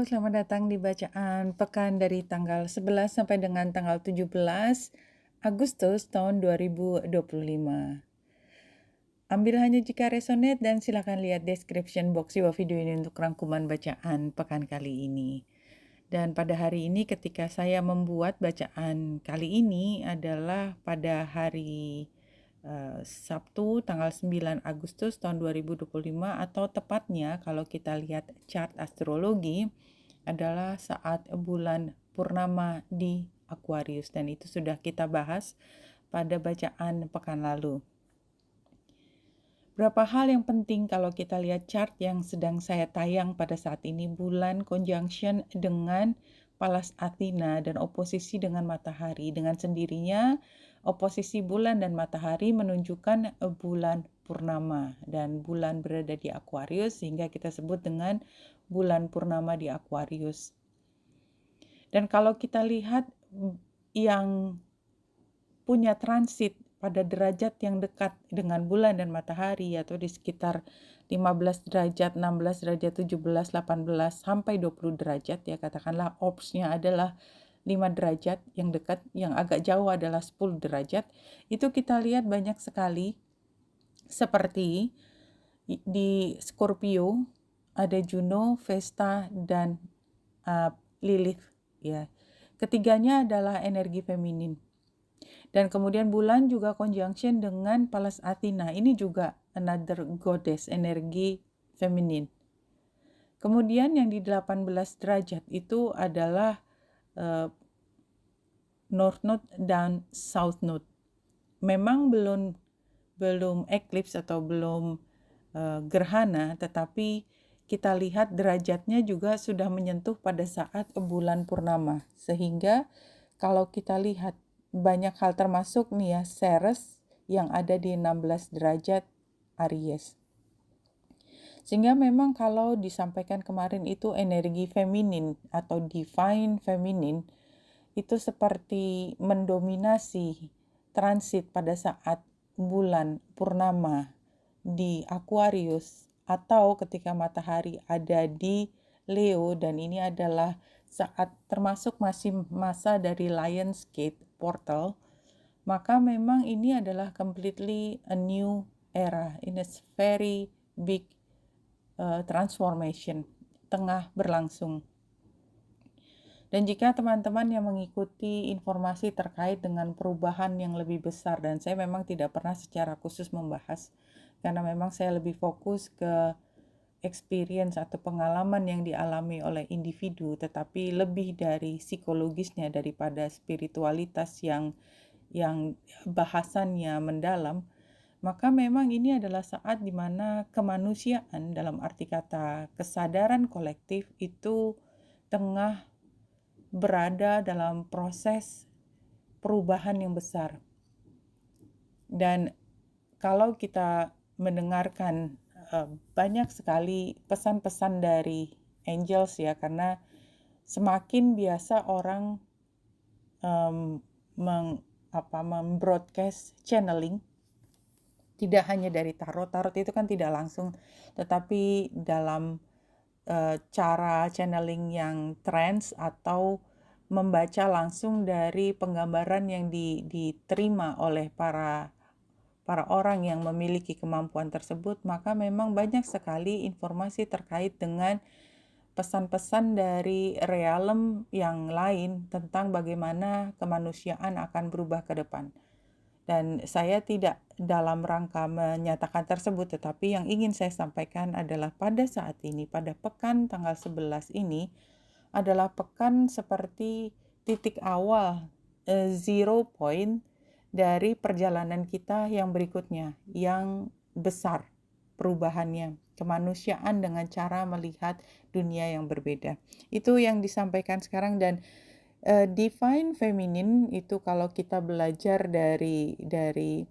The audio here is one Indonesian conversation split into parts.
selamat datang di bacaan pekan dari tanggal 11 sampai dengan tanggal 17 Agustus tahun 2025. Ambil hanya jika resonate dan silakan lihat description box di bawah video ini untuk rangkuman bacaan pekan kali ini. Dan pada hari ini ketika saya membuat bacaan kali ini adalah pada hari Sabtu tanggal 9 Agustus tahun 2025 atau tepatnya kalau kita lihat chart astrologi adalah saat bulan purnama di Aquarius dan itu sudah kita bahas pada bacaan pekan lalu. Berapa hal yang penting kalau kita lihat chart yang sedang saya tayang pada saat ini, bulan conjunction dengan Pallas Athena dan oposisi dengan matahari. Dengan sendirinya oposisi bulan dan matahari menunjukkan bulan purnama dan bulan berada di Aquarius sehingga kita sebut dengan bulan purnama di Aquarius. Dan kalau kita lihat yang punya transit pada derajat yang dekat dengan bulan dan matahari atau di sekitar 15 derajat, 16 derajat, 17, 18 sampai 20 derajat ya katakanlah orbs-nya adalah 5 derajat yang dekat, yang agak jauh adalah 10 derajat. Itu kita lihat banyak sekali seperti di Scorpio ada Juno, Vesta dan Lilith ya. Ketiganya adalah energi feminin. Dan kemudian bulan juga conjunction dengan Pallas Athena. Ini juga another goddess, energi feminin. Kemudian yang di 18 derajat itu adalah North Node dan South Node. Memang belum eclipse atau belum gerhana, tetapi kita lihat derajatnya juga sudah menyentuh pada saat bulan purnama. Sehingga kalau kita lihat banyak hal termasuk nih ya, Ceres yang ada di 16 derajat Aries. Sehingga memang kalau disampaikan kemarin itu energi feminin atau divine feminin itu seperti mendominasi transit pada saat bulan purnama di Aquarius atau ketika matahari ada di Leo, dan ini adalah saat termasuk masih masa dari Lionsgate portal, maka memang ini adalah completely a new era in a very big transformation tengah berlangsung. Dan jika teman-teman yang mengikuti informasi terkait dengan perubahan yang lebih besar, dan saya memang tidak pernah secara khusus membahas, karena memang saya lebih fokus ke experience atau pengalaman yang dialami oleh individu, tetapi lebih dari psikologisnya daripada spiritualitas yang bahasannya mendalam, maka memang ini adalah saat di mana kemanusiaan dalam arti kata kesadaran kolektif itu tengah berada dalam proses perubahan yang besar. Dan kalau kita mendengarkan banyak sekali pesan-pesan dari angels ya, karena semakin biasa orang membroadcast channeling, tidak hanya dari tarot itu kan tidak langsung, tetapi dalam cara channeling yang trance atau membaca langsung dari penggambaran yang diterima oleh para orang yang memiliki kemampuan tersebut, maka memang banyak sekali informasi terkait dengan pesan-pesan dari realem yang lain tentang bagaimana kemanusiaan akan berubah ke depan. Dan saya tidak dalam rangka menyatakan tersebut, tetapi yang ingin saya sampaikan adalah pada saat ini, pada pekan tanggal 11 ini, adalah pekan seperti titik awal, zero point dari perjalanan kita yang berikutnya, yang besar perubahannya, kemanusiaan dengan cara melihat dunia yang berbeda. Itu yang disampaikan sekarang. Dan divine feminine itu kalau kita belajar dari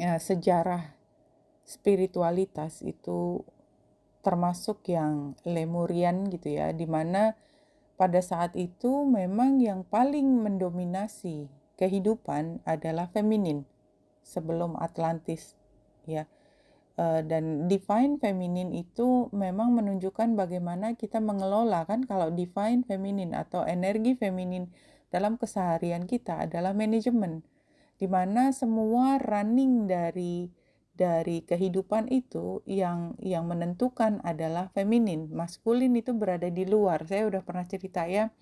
sejarah spiritualitas itu termasuk yang Lemurian gitu ya, dimana pada saat itu memang yang paling mendominasi kehidupan adalah feminin sebelum Atlantis ya. Dan divine feminine itu memang menunjukkan bagaimana kita mengelola, kan kalau divine feminine atau energi feminin dalam keseharian kita adalah manajemen, di mana semua running dari kehidupan itu yang menentukan adalah feminin. Maskulin itu berada di luar. Saya udah pernah cerita ya.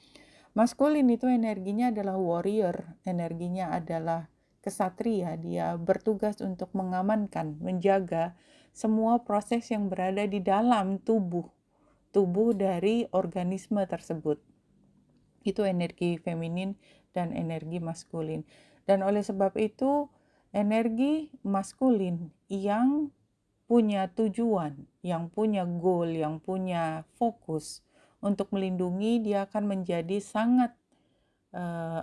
Maskulin itu energinya adalah warrior, energinya adalah kesatria. Dia bertugas untuk mengamankan, menjaga semua proses yang berada di dalam tubuh dari organisme tersebut. Itu energi feminin dan energi maskulin. Dan oleh sebab itu, energi maskulin yang punya tujuan, yang punya goal, yang punya fokus untuk melindungi, dia akan menjadi sangat eh,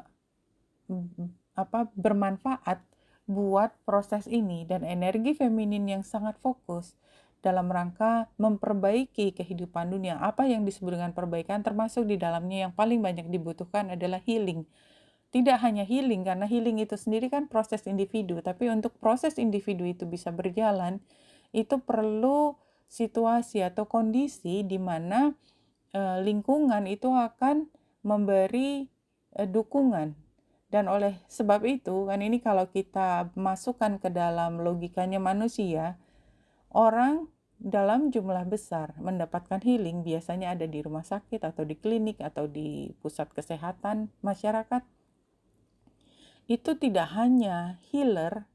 bermanfaat buat proses ini. Dan energi feminin yang sangat fokus dalam rangka memperbaiki kehidupan dunia. Apa yang disebut dengan perbaikan, termasuk di dalamnya yang paling banyak dibutuhkan adalah healing. Tidak hanya healing, karena healing itu sendiri kan proses individu, tapi untuk proses individu itu bisa berjalan, itu perlu situasi atau kondisi di mana lingkungan itu akan memberi dukungan. Dan oleh sebab itu, kan ini kalau kita masukkan ke dalam logikanya manusia, orang dalam jumlah besar mendapatkan healing biasanya ada di rumah sakit atau di klinik atau di pusat kesehatan masyarakat. Itu tidak hanya healer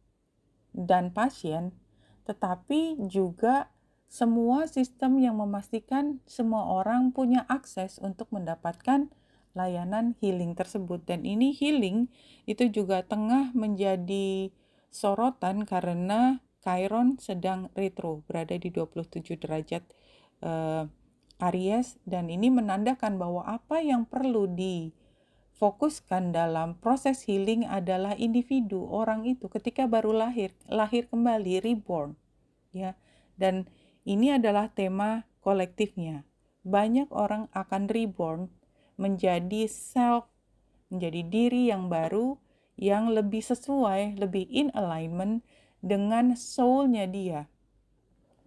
dan pasien, tetapi juga semua sistem yang memastikan semua orang punya akses untuk mendapatkan layanan healing tersebut. Dan ini healing itu juga tengah menjadi sorotan karena Chiron sedang retro, berada di 27 derajat Aries, dan ini menandakan bahwa apa yang perlu difokuskan dalam proses healing adalah individu, orang itu ketika baru lahir kembali, reborn, ya. Dan ini adalah tema kolektifnya. Banyak orang akan reborn menjadi self, menjadi diri yang baru, yang lebih sesuai, lebih in alignment dengan soul-nya dia.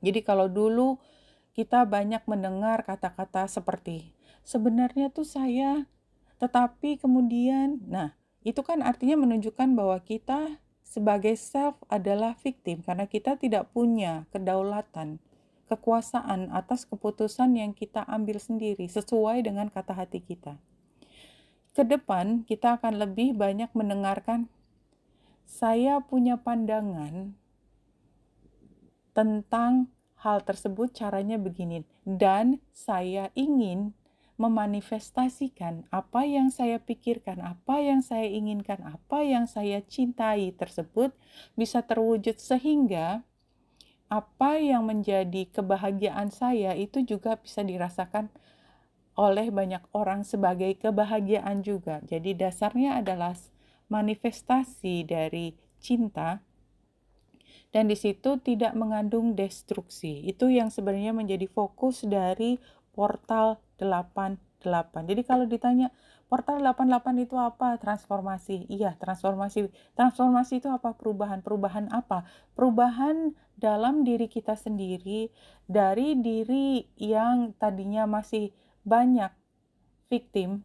Jadi kalau dulu kita banyak mendengar kata-kata seperti, sebenarnya tuh saya, tetapi kemudian, nah itu kan artinya menunjukkan bahwa kita sebagai self adalah victim, karena kita tidak punya kedaulatan, kekuasaan atas keputusan yang kita ambil sendiri sesuai dengan kata hati kita. Ke depan kita akan lebih banyak mendengarkan, saya punya pandangan tentang hal tersebut, caranya begini, dan saya ingin memanifestasikan apa yang saya pikirkan, apa yang saya inginkan, apa yang saya cintai tersebut bisa terwujud, sehingga apa yang menjadi kebahagiaan saya itu juga bisa dirasakan oleh banyak orang sebagai kebahagiaan juga. Jadi dasarnya adalah manifestasi dari cinta, dan di situ tidak mengandung destruksi. Itu yang sebenarnya menjadi fokus dari portal 88. Jadi kalau ditanya portal 88 itu apa? Transformasi. Iya, transformasi. Transformasi itu apa? Perubahan. Perubahan apa? Perubahan dalam diri kita sendiri, dari diri yang tadinya masih banyak victim,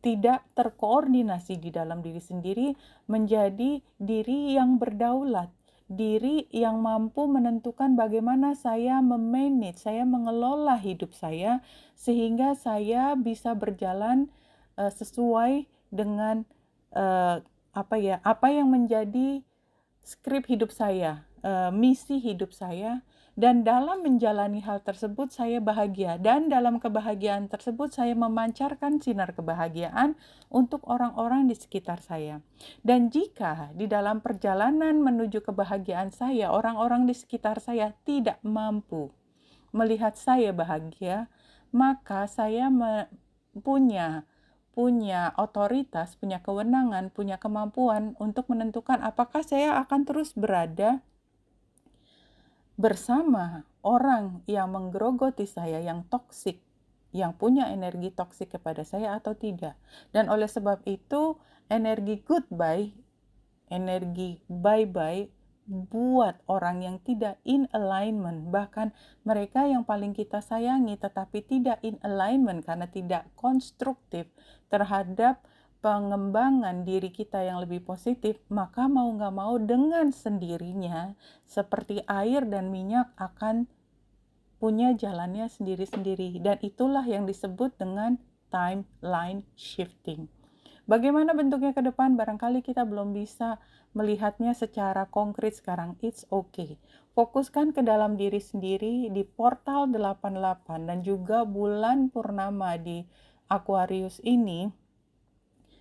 tidak terkoordinasi di dalam diri sendiri, menjadi diri yang berdaulat, diri yang mampu menentukan bagaimana saya memanage, saya mengelola hidup saya, sehingga saya bisa berjalan sesuai dengan apa yang menjadi skrip hidup saya, misi hidup saya. Dan dalam menjalani hal tersebut saya bahagia, dan dalam kebahagiaan tersebut saya memancarkan sinar kebahagiaan untuk orang-orang di sekitar saya. Dan jika di dalam perjalanan menuju kebahagiaan saya, orang-orang di sekitar saya tidak mampu melihat saya bahagia, maka saya punya otoritas, punya kewenangan, punya kemampuan untuk menentukan apakah saya akan terus berada bersama orang yang menggerogoti saya, yang toksik, yang punya energi toksik kepada saya atau tidak. Dan oleh sebab itu, energi goodbye, energi bye-bye buat orang yang tidak in alignment, bahkan mereka yang paling kita sayangi tetapi tidak in alignment karena tidak konstruktif terhadap pengembangan diri kita yang lebih positif, maka mau nggak mau dengan sendirinya seperti air dan minyak akan punya jalannya sendiri-sendiri, dan itulah yang disebut dengan timeline shifting. Bagaimana bentuknya ke depan? Barangkali kita belum bisa melihatnya secara konkret sekarang. It's okay. Fokuskan ke dalam diri sendiri di portal 88 dan juga bulan purnama di Aquarius ini.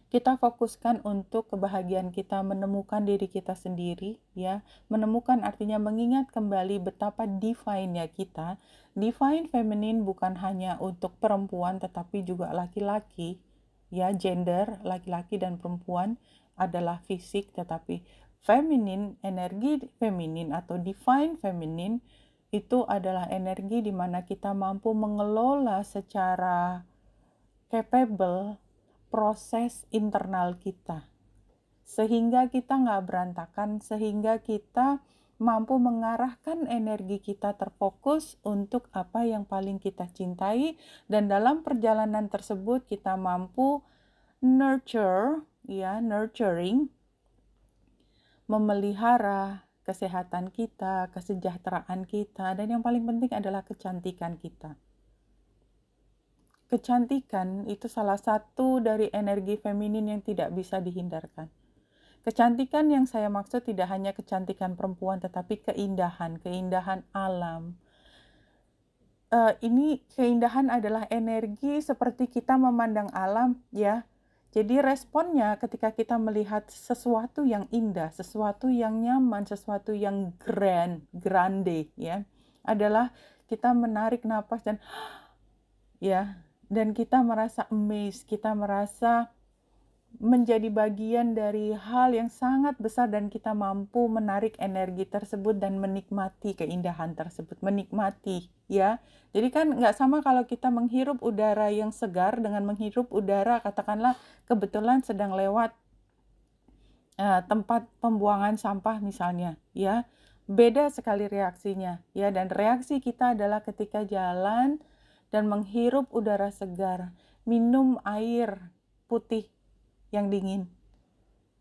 Kita fokuskan untuk kebahagiaan kita, menemukan diri kita sendiri, ya. Menemukan artinya mengingat kembali betapa divine-nya kita. Divine feminine bukan hanya untuk perempuan tetapi juga laki-laki, ya. Gender laki-laki dan perempuan adalah fisik, tetapi feminine, energi feminin atau divine feminine itu adalah energi di mana kita mampu mengelola secara capable proses internal kita, sehingga kita nggak berantakan, sehingga kita mampu mengarahkan energi kita terfokus untuk apa yang paling kita cintai, dan dalam perjalanan tersebut kita mampu nurturing, memelihara kesehatan kita, kesejahteraan kita, dan yang paling penting adalah kecantikan kita. Kecantikan itu salah satu dari energi feminin yang tidak bisa dihindarkan. Kecantikan yang saya maksud tidak hanya kecantikan perempuan, tetapi keindahan alam. Ini keindahan adalah energi seperti kita memandang alam, ya. Jadi responnya ketika kita melihat sesuatu yang indah, sesuatu yang nyaman, sesuatu yang grande, ya, adalah kita menarik napas dan ya, dan kita merasa amazed, kita merasa menjadi bagian dari hal yang sangat besar, dan kita mampu menarik energi tersebut dan menikmati keindahan tersebut, menikmati, ya. Jadi kan nggak sama kalau kita menghirup udara yang segar dengan menghirup udara katakanlah kebetulan sedang lewat tempat pembuangan sampah misalnya, ya. Beda sekali reaksinya, ya, dan reaksi kita adalah ketika jalan dan menghirup udara segar, minum air putih yang dingin.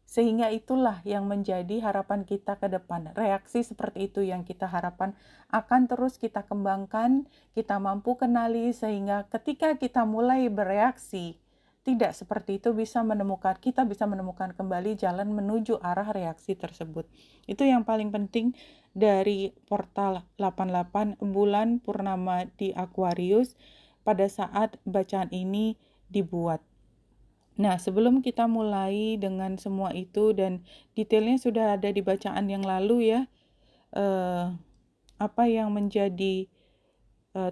Sehingga itulah yang menjadi harapan kita ke depan. Reaksi seperti itu yang kita harapkan akan terus kita kembangkan, kita mampu kenali, sehingga ketika kita mulai bereaksi, tidak seperti itu kita bisa menemukan kembali jalan menuju arah reaksi tersebut. Itu yang paling penting dari portal 88 bulan purnama di Aquarius pada saat bacaan ini dibuat. Nah, sebelum kita mulai dengan semua itu, dan detailnya sudah ada di bacaan yang lalu, ya, apa yang menjadi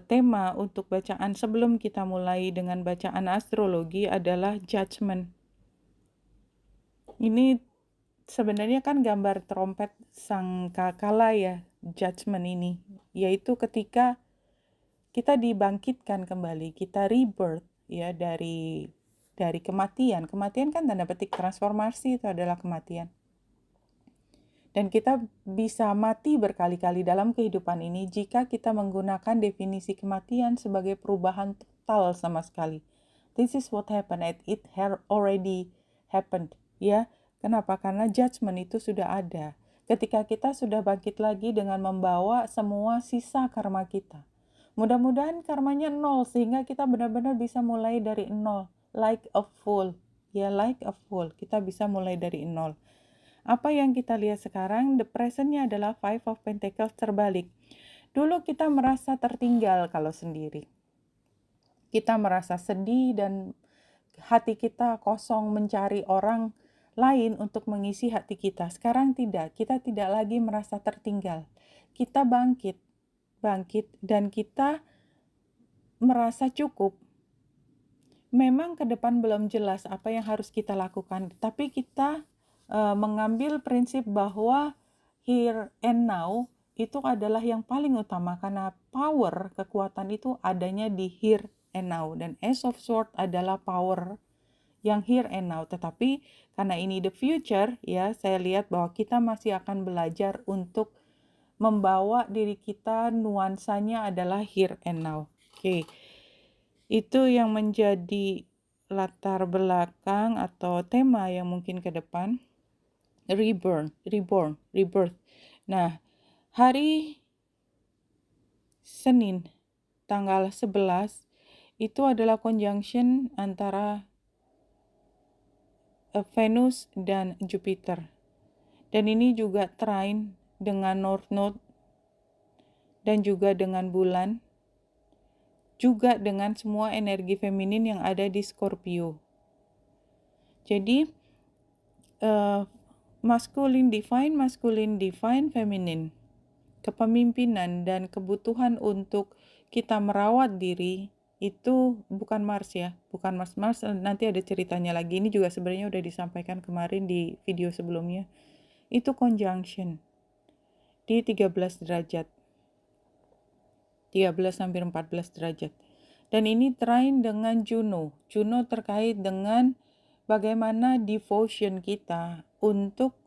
tema untuk bacaan sebelum kita mulai dengan bacaan astrologi adalah judgment. Ini sebenarnya kan gambar trompet sangkakala, ya, judgment ini, yaitu ketika kita dibangkitkan kembali, kita rebirth, ya, dari kematian. Kematian kan tanda petik transformasi, itu adalah kematian. Dan kita bisa mati berkali-kali dalam kehidupan ini jika kita menggunakan definisi kematian sebagai perubahan total sama sekali. This is what happened, and it had already happened, ya. Kenapa? Karena judgment itu sudah ada. Ketika kita sudah bangkit lagi dengan membawa semua sisa karma kita. Mudah-mudahan karmanya 0 sehingga kita benar-benar bisa mulai dari 0. Like a fool, ya, like a fool. Kita bisa mulai dari 0. Apa yang kita lihat sekarang, the present-nya adalah Five of Pentacles terbalik. Dulu kita merasa tertinggal kalau sendiri. Kita merasa sedih dan hati kita kosong mencari orang lain untuk mengisi hati kita. Sekarang tidak, kita tidak lagi merasa tertinggal. Kita bangkit dan kita merasa cukup. Memang ke depan belum jelas apa yang harus kita lakukan, tapi kita mengambil prinsip bahwa here and now itu adalah yang paling utama, karena power, kekuatan itu adanya di here and now, dan Ace of Swords adalah power yang here and now. Tetapi karena ini the future, ya, saya lihat bahwa kita masih akan belajar untuk membawa diri kita nuansanya adalah here and now. Oke. Itu yang menjadi latar belakang atau tema yang mungkin ke depan. Rebirth. Nah, hari Senin tanggal 11 itu adalah conjunction antara Venus dan Jupiter. Dan ini juga trine dengan North Node dan juga dengan bulan, juga dengan semua energi feminin yang ada di Scorpio. Jadi masculine divine, feminine. Kepemimpinan dan kebutuhan untuk kita merawat diri itu bukan Mars ya, bukan Mars. Nanti ada ceritanya lagi. Ini juga sebenarnya udah disampaikan kemarin di video sebelumnya. Itu conjunction di 13 derajat. 13 sampai 14 derajat. Dan ini trine dengan Juno. Juno terkait dengan bagaimana devotion kita untuk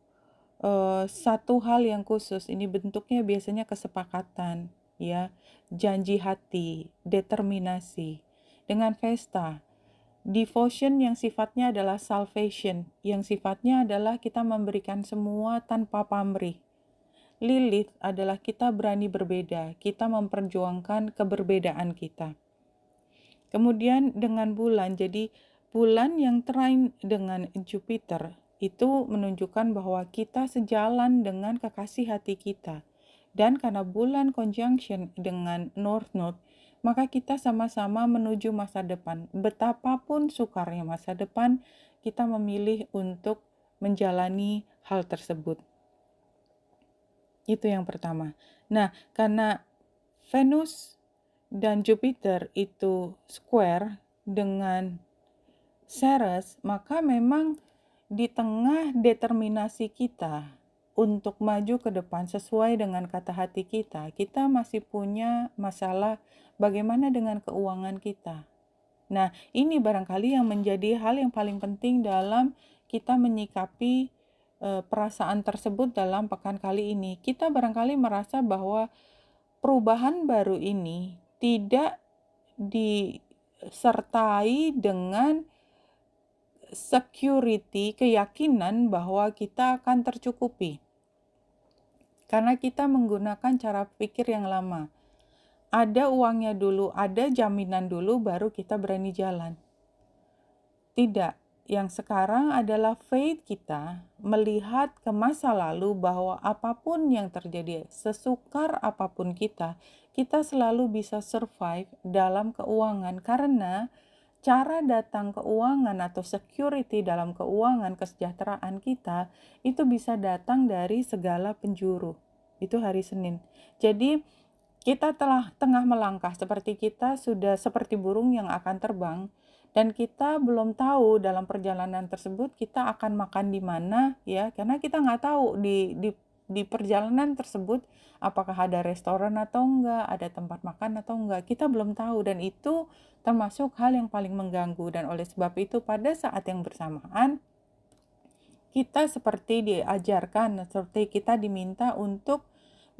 satu hal yang khusus. Ini bentuknya biasanya kesepakatan, ya, janji hati, determinasi. Dengan Vesta, devotion yang sifatnya adalah salvation, yang sifatnya adalah kita memberikan semua tanpa pamrih. Lilith adalah kita berani berbeda, kita memperjuangkan keberbedaan kita. Kemudian dengan bulan, jadi bulan yang trine dengan Jupiter itu menunjukkan bahwa kita sejalan dengan kekasih hati kita. Dan karena bulan conjunction dengan North Node, maka kita sama-sama menuju masa depan. Betapapun sukarnya masa depan, kita memilih untuk menjalani hal tersebut. Itu yang pertama. Nah, karena Venus dan Jupiter itu square dengan Ceres, maka memang di tengah determinasi kita untuk maju ke depan sesuai dengan kata hati kita, kita masih punya masalah bagaimana dengan keuangan kita. Nah, ini barangkali yang menjadi hal yang paling penting dalam kita menyikapi perasaan tersebut dalam pekan kali ini. Kita barangkali merasa bahwa perubahan baru ini tidak disertai dengan security, keyakinan bahwa kita akan tercukupi. Karena kita menggunakan cara pikir yang lama. Ada uangnya dulu, ada jaminan dulu, baru kita berani jalan. Tidak. Yang sekarang adalah faith kita melihat ke masa lalu bahwa apapun yang terjadi, sesukar apapun kita selalu bisa survive dalam keuangan karena cara datang keuangan atau security dalam keuangan kesejahteraan kita itu bisa datang dari segala penjuru. Itu hari Senin. Jadi kita tengah melangkah seperti kita sudah seperti burung yang akan terbang. Dan kita belum tahu dalam perjalanan tersebut kita akan makan di mana, ya, karena kita nggak tahu di perjalanan tersebut apakah ada restoran atau enggak, ada tempat makan atau enggak, kita belum tahu dan itu termasuk hal yang paling mengganggu. Dan oleh sebab itu pada saat yang bersamaan kita seperti diajarkan, seperti kita diminta untuk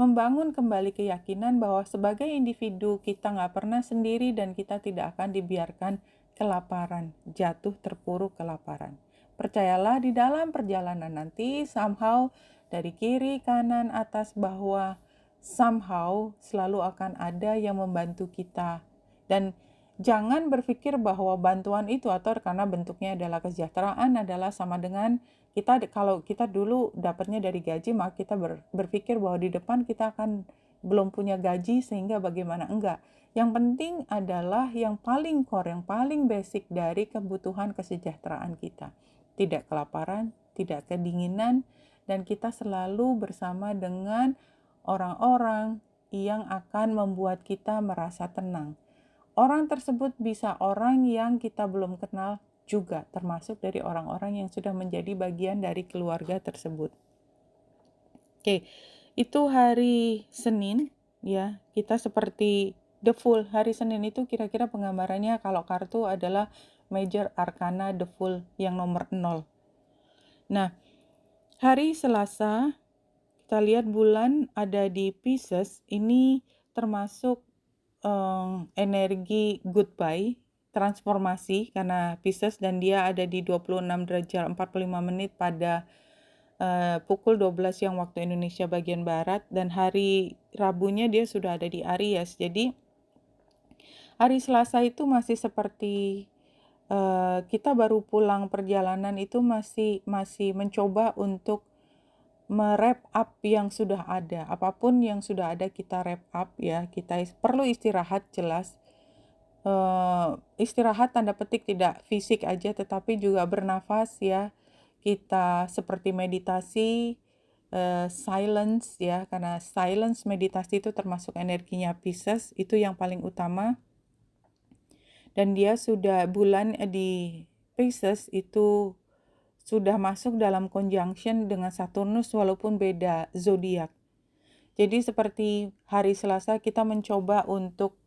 membangun kembali keyakinan bahwa sebagai individu kita nggak pernah sendiri dan kita tidak akan dibiarkan kelaparan, jatuh terpuruk kelaparan. Percayalah di dalam perjalanan nanti somehow dari kiri, kanan, atas, bawah, somehow selalu akan ada yang membantu kita. Dan jangan berpikir bahwa bantuan itu atau karena bentuknya adalah kesejahteraan adalah sama dengan kalau kita dulu dapatnya dari gaji, maka kita berpikir bahwa di depan kita akan belum punya gaji sehingga bagaimana. Enggak. Yang penting adalah yang paling core, yang paling basic dari kebutuhan kesejahteraan kita. Tidak kelaparan, tidak kedinginan, dan kita selalu bersama dengan orang-orang yang akan membuat kita merasa tenang. Orang tersebut bisa orang yang kita belum kenal juga, termasuk dari orang-orang yang sudah menjadi bagian dari keluarga tersebut. Oke, itu hari Senin, ya. Kita seperti The Fool, hari Senin itu kira-kira penggambarannya kalau kartu adalah Major Arcana The Fool yang nomor 0. Nah, hari Selasa kita lihat bulan ada di Pisces, ini termasuk energi goodbye, transformasi karena Pisces dan dia ada di 26 derajat 45 menit pada pukul 12 yang waktu Indonesia bagian barat, dan hari Rabunya dia sudah ada di Aries. Jadi hari Selasa itu masih seperti kita baru pulang perjalanan itu masih mencoba untuk me-wrap up yang sudah ada. Apapun yang sudah ada kita wrap up ya. Kita perlu istirahat jelas. Istirahat tanda petik tidak fisik aja tetapi juga bernafas ya. Kita seperti meditasi, silence ya, karena silence meditasi itu termasuk energinya Pisces, itu yang paling utama. Dan dia sudah bulan di Pisces itu sudah masuk dalam conjunction dengan Saturnus walaupun beda zodiak. Jadi seperti hari Selasa kita mencoba untuk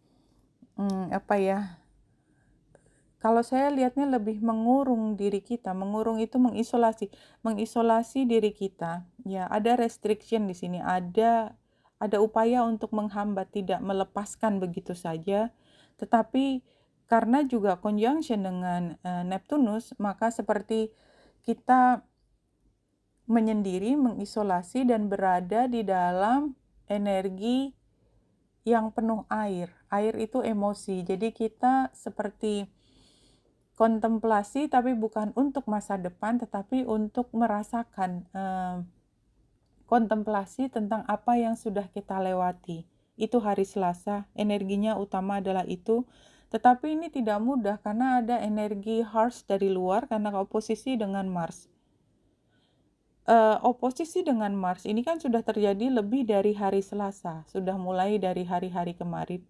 kalau saya lihatnya lebih mengurung diri kita. Mengurung itu mengisolasi diri kita. Ya, ada restriction di sini, ada upaya untuk menghambat, tidak melepaskan begitu saja. Tetapi karena juga conjunction dengan Neptunus, maka seperti kita menyendiri, mengisolasi dan berada di dalam energi yang penuh air. Air itu emosi. Jadi kita seperti kontemplasi tapi bukan untuk masa depan tetapi untuk merasakan kontemplasi tentang apa yang sudah kita lewati. Itu hari Selasa, energinya utama adalah itu. Tetapi ini tidak mudah karena ada energi harsh dari luar karena oposisi dengan Mars. Oposisi dengan Mars ini kan sudah terjadi lebih dari hari Selasa, sudah mulai dari hari-hari kemarin.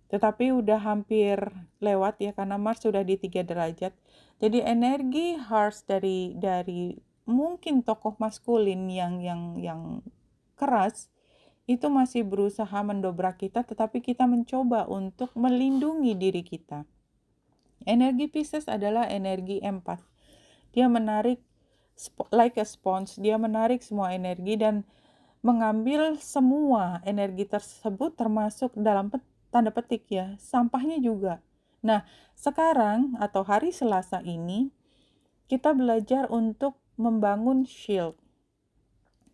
Tetapi udah hampir lewat ya karena Mars sudah di 3 derajat. Jadi energi harsh dari mungkin tokoh maskulin yang keras itu masih berusaha mendobrak kita, tetapi kita mencoba untuk melindungi diri kita. Energi Pisces adalah energi empat. Dia menarik like a sponge, dia menarik semua energi dan mengambil semua energi tersebut termasuk dalam tanda petik ya, sampahnya juga. Nah, sekarang atau hari Selasa ini kita belajar untuk membangun shield.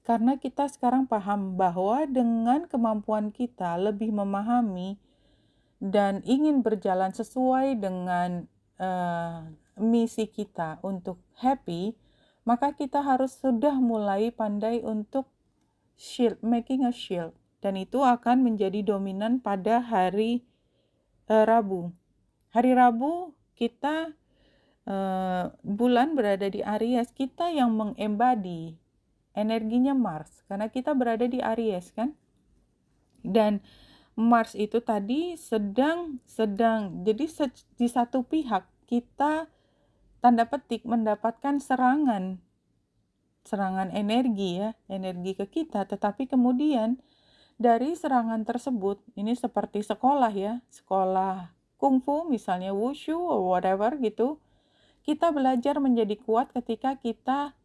Karena kita sekarang paham bahwa dengan kemampuan kita lebih memahami dan ingin berjalan sesuai dengan misi kita untuk happy, maka kita harus sudah mulai pandai untuk making a shield. Dan itu akan menjadi dominan pada hari Rabu. Hari Rabu kita bulan berada di Aries, kita yang mengembadi energinya Mars karena kita berada di Aries kan. Dan Mars itu tadi sedang jadi di satu pihak kita tanda petik mendapatkan serangan energi ya, energi ke kita, tetapi kemudian dari serangan tersebut, ini seperti sekolah ya, sekolah kungfu misalnya wushu or whatever gitu, kita belajar menjadi kuat ketika kita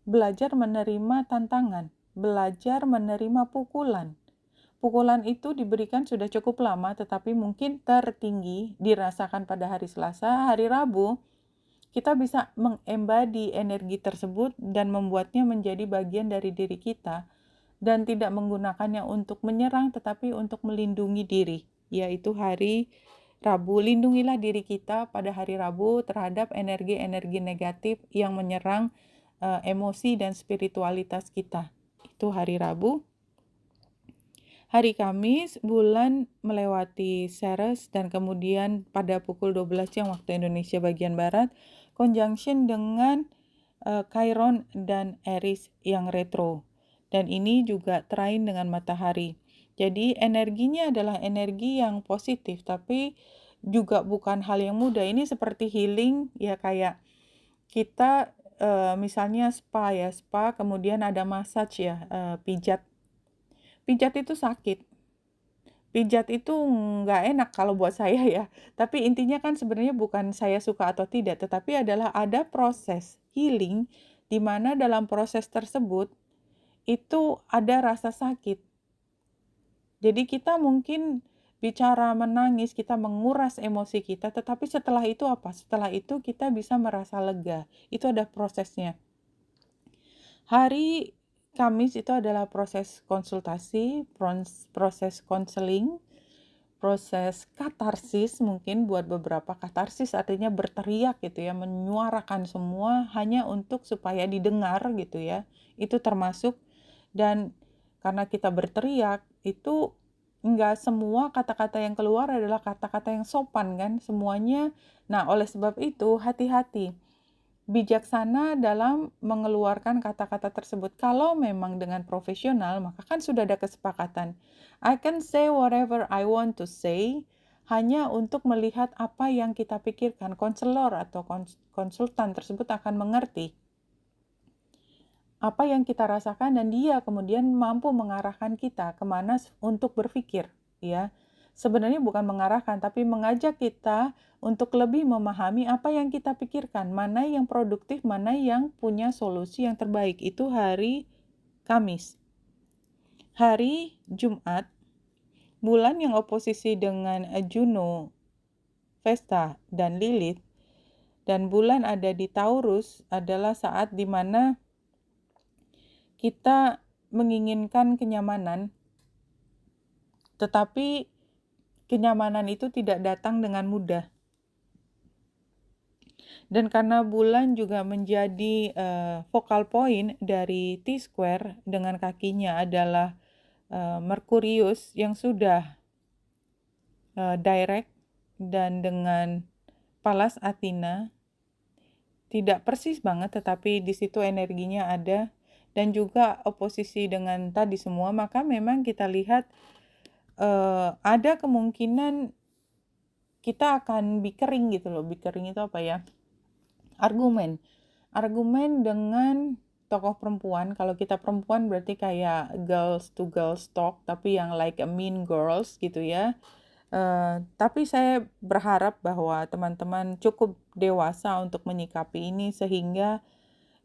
belajar menerima tantangan, belajar menerima pukulan. Pukulan itu diberikan sudah cukup lama, tetapi mungkin tertinggi dirasakan pada hari Selasa. Hari Rabu, kita bisa mengembadi energi tersebut dan membuatnya menjadi bagian dari diri kita dan tidak menggunakannya untuk menyerang, tetapi untuk melindungi diri, yaitu hari Rabu. Lindungilah diri kita pada hari Rabu terhadap energi-energi negatif yang menyerang emosi dan spiritualitas kita. Itu hari Rabu. Hari Kamis, bulan melewati Ceres dan kemudian pada pukul 12 yang waktu Indonesia bagian Barat, conjunction dengan Chiron dan Aries yang retro. Dan ini juga trine dengan matahari. Jadi energinya adalah energi yang positif, tapi juga bukan hal yang mudah. Ini seperti healing, ya kayak kita misalnya spa ya, kemudian ada massage ya, pijat. Pijat itu sakit. Pijat itu nggak enak kalau buat saya ya, tapi intinya kan sebenarnya bukan saya suka atau tidak, tetapi adalah ada proses healing, di mana dalam proses tersebut, itu ada rasa sakit. Jadi kita mungkin bicara menangis, kita menguras emosi kita, tetapi setelah itu apa? Setelah itu kita bisa merasa lega, itu ada prosesnya. Hari Kamis itu adalah proses konsultasi, proses konseling, proses katarsis mungkin buat beberapa. Katarsis artinya berteriak gitu ya, menyuarakan semua hanya untuk supaya didengar gitu ya. Itu termasuk, dan karena kita berteriak itu enggak semua kata-kata yang keluar adalah kata-kata yang sopan kan semuanya. Nah, oleh sebab itu hati-hati. Bijaksana dalam mengeluarkan kata-kata tersebut. Kalau memang dengan profesional, maka kan sudah ada kesepakatan. I can say whatever I want to say, hanya untuk melihat apa yang kita pikirkan. Konselor atau konsultan tersebut akan mengerti apa yang kita rasakan, dan dia kemudian mampu mengarahkan kita kemana untuk berpikir, ya. Sebenarnya bukan mengarahkan, tapi mengajak kita untuk lebih memahami apa yang kita pikirkan, mana yang produktif, mana yang punya solusi yang terbaik. Itu hari Kamis. Hari Jumat, bulan yang oposisi dengan Juno, Vesta, dan Lilith, dan bulan ada di Taurus adalah saat di mana kita menginginkan kenyamanan, tetapi kenyamanan itu tidak datang dengan mudah. Dan karena bulan juga menjadi focal point dari T-square dengan kakinya adalah Merkurius yang sudah direct, dan dengan Pallas Athena, tidak persis banget tetapi di situ energinya ada, dan juga oposisi dengan tadi semua, maka memang kita lihat ada kemungkinan kita akan bickering gitu loh. Bickering itu apa ya? Argumen dengan tokoh perempuan. Kalau kita perempuan berarti kayak girls to girls talk, tapi yang like a mean girls gitu ya. Tapi saya berharap bahwa teman-teman cukup dewasa untuk menyikapi ini, sehingga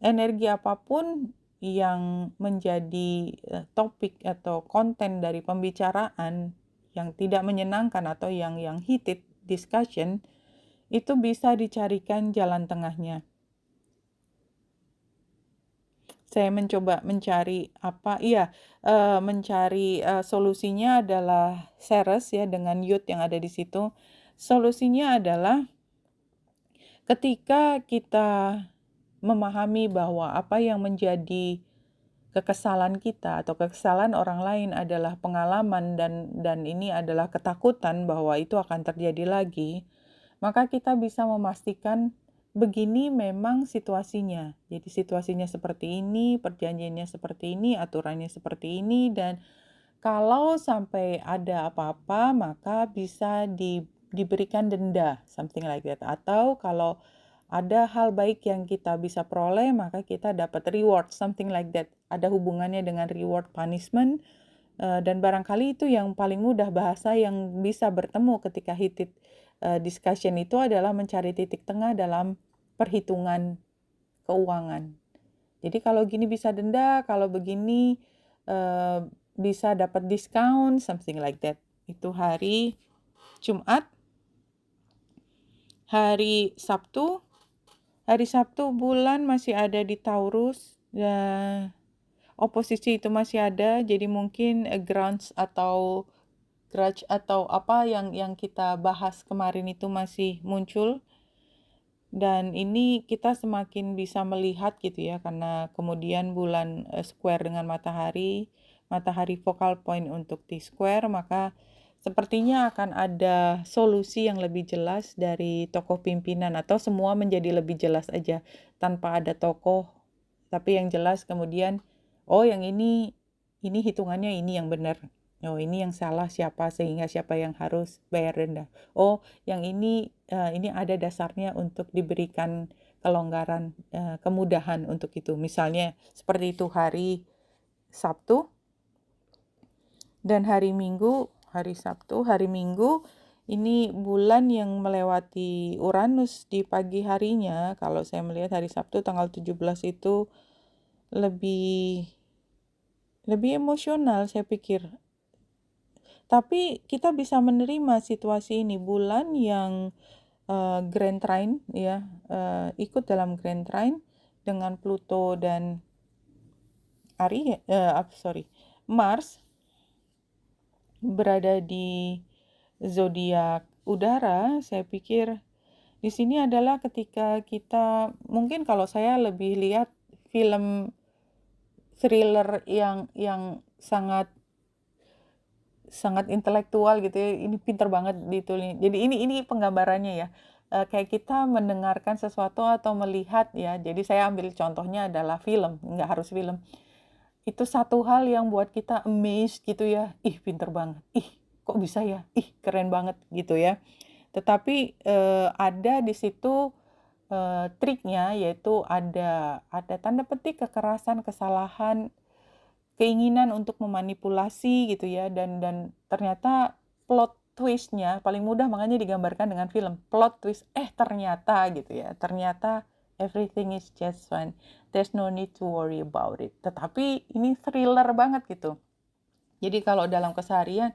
energi apapun yang menjadi topik atau konten dari pembicaraan yang tidak menyenangkan atau yang heated discussion, itu bisa dicarikan jalan tengahnya. Saya mencoba mencari solusinya adalah Ceres ya, dengan Yud yang ada di situ. Solusinya adalah ketika kita memahami bahwa apa yang menjadi kekesalan kita atau kekesalan orang lain adalah pengalaman, dan ini adalah ketakutan bahwa itu akan terjadi lagi, maka kita bisa memastikan begini memang situasinya. Jadi situasinya seperti ini, perjanjiannya seperti ini, aturannya seperti ini, dan kalau sampai ada apa-apa maka bisa diberikan denda, something like that. Atau kalau ada hal baik yang kita bisa peroleh, maka kita dapat reward, something like that. Ada hubungannya dengan reward punishment, dan barangkali itu yang paling mudah. Bahasa yang bisa bertemu ketika heated discussion itu adalah mencari titik tengah dalam perhitungan keuangan. Jadi kalau gini bisa denda, kalau begini bisa dapat diskon, something like that. Itu hari Jumat. Hari Sabtu, bulan masih ada di Taurus, dan oposisi itu masih ada, jadi mungkin grudge atau apa yang kita bahas kemarin itu masih muncul. Dan ini kita semakin bisa melihat gitu ya, karena kemudian bulan square dengan matahari focal point untuk T-square, maka sepertinya akan ada solusi yang lebih jelas dari tokoh pimpinan, atau semua menjadi lebih jelas aja tanpa ada tokoh, tapi yang jelas kemudian, oh yang ini hitungannya ini yang benar. Oh ini yang salah siapa, sehingga siapa yang harus bayar denda. Oh yang ini ada dasarnya untuk diberikan kelonggaran, kemudahan untuk itu. Misalnya seperti itu hari Sabtu. Dan hari Minggu hari Sabtu, hari Minggu, ini bulan yang melewati Uranus di pagi harinya. Kalau saya melihat hari Sabtu tanggal 17 itu lebih emosional saya pikir. Tapi kita bisa menerima situasi ini, bulan yang Grand Trine ya, ikut dalam Grand Trine dengan Pluto dan Mars berada di zodiak udara. Saya pikir di sini adalah ketika kita, mungkin kalau saya lebih lihat film thriller yang sangat intelektual gitu ya. Ini pinter banget ditulis. Jadi ini penggambarannya ya. Kayak kita mendengarkan sesuatu atau melihat ya. Jadi saya ambil contohnya adalah film, nggak harus film. Itu satu hal yang buat kita amazed gitu ya. Ih, pinter banget. Ih, kok bisa ya? Ih, keren banget gitu ya. Tetapi ada di situ triknya, yaitu ada tanda petik kekerasan, kesalahan, keinginan untuk memanipulasi gitu ya, dan ternyata plot twist-nya paling mudah makanya digambarkan dengan film. Plot twist, ternyata gitu ya, ternyata everything is just fine. There's no need to worry about it. Tetapi ini thriller banget gitu. Jadi kalau dalam keseharian,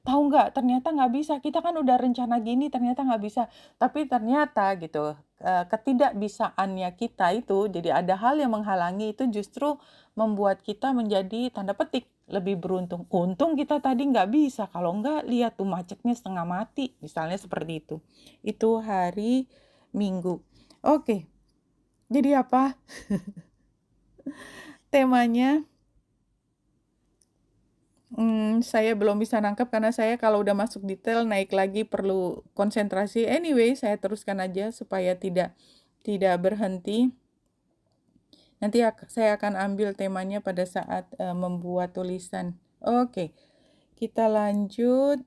tahu nggak, ternyata nggak bisa. Kita kan udah rencana gini, ternyata nggak bisa. Tapi ternyata gitu, ketidakbisaannya kita itu, jadi ada hal yang menghalangi itu justru membuat kita menjadi tanda petik lebih beruntung. Untung kita tadi nggak bisa, kalau nggak lihat tuh macetnya setengah mati, misalnya seperti itu. Itu hari Minggu. Oke, jadi apa temanya? Saya belum bisa nangkep karena saya kalau udah masuk detail naik lagi perlu konsentrasi. Anyway, saya teruskan aja supaya tidak berhenti. Nanti saya akan ambil temanya pada saat membuat tulisan. Oke, kita lanjut